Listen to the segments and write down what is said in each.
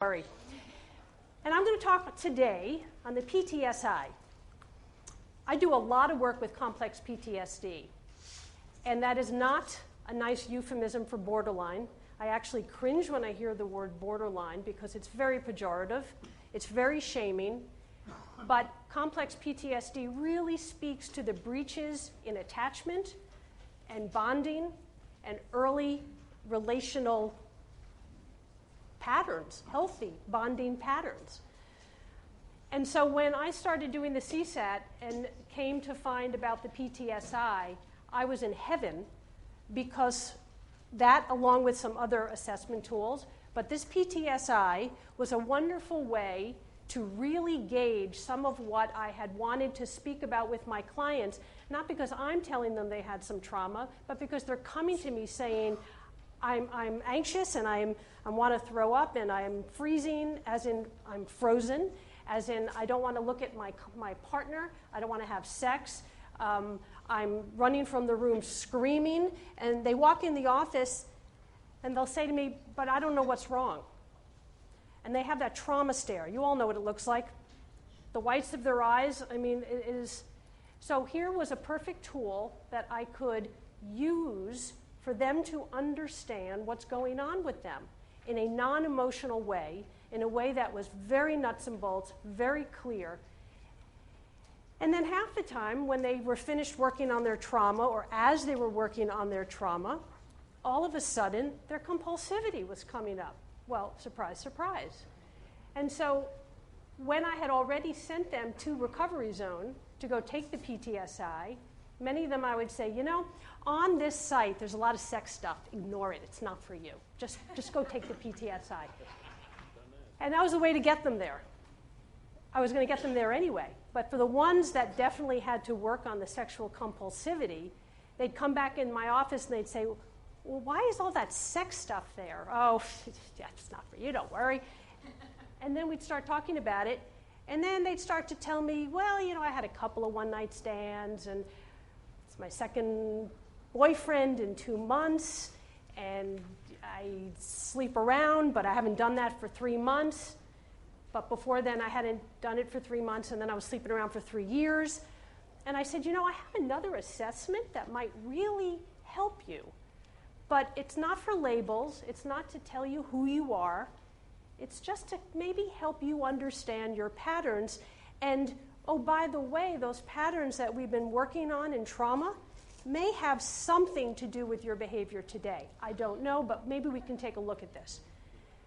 Sorry. And I'm going to talk today on the PTSI. I do a lot of work with complex PTSD, and that is not a nice euphemism for borderline. I actually cringe when I hear the word borderline because it's very pejorative, it's very shaming, but complex PTSD really speaks to the breaches in attachment and bonding and early relational patterns, healthy bonding patterns. And so when I started doing the CSAT and came to find about the PTSI, I was in heaven because that, along with some other assessment tools, but this PTSI was a wonderful way to really gauge some of what I had wanted to speak about with my clients, not because I'm telling them they had some trauma, but because they're coming to me saying, I'm anxious and I want to throw up and I'm freezing, as in I'm frozen, as in I don't want to look at my partner, I don't want to have sex, I'm running from the room screaming, and they walk in the office and they'll say to me, but I don't know what's wrong. And they have that trauma stare. You all know what it looks like. The whites of their eyes, I mean, it is. So here was a perfect tool that I could use for them to understand what's going on with them in a non-emotional way, in a way that was very nuts and bolts, very clear. And then half the time, when they were finished working on their trauma, or as they were working on their trauma, all of a sudden, their compulsivity was coming up. Well, surprise, surprise. And so when I had already sent them to Recovery Zone to go take the PTSI, many of them I would say, you know, on this site, there's a lot of sex stuff. Ignore it. It's not for you. Just go take the PTSI. And that was the way to get them there. I was going to get them there anyway. But for the ones that definitely had to work on the sexual compulsivity, they'd come back in my office and they'd say, well, why is all that sex stuff there? Oh, it's not for you. Don't worry. And then we'd start talking about it. And then they'd start to tell me, well, you know, I had a couple of one-night stands, and it's my second boyfriend in 2 months, and I sleep around, but I haven't done that for 3 months. But before then, I hadn't done it for 3 months, and then I was sleeping around for 3 years. And I said, you know, I have another assessment that might really help you. But it's not for labels. It's not to tell you who you are. It's just to maybe help you understand your patterns. And, oh, by the way, those patterns that we've been working on in trauma may have something to do with your behavior today. I don't know, but maybe we can take a look at this.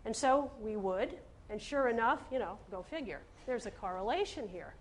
And so we would, and sure enough, you know, go figure. There's a correlation here.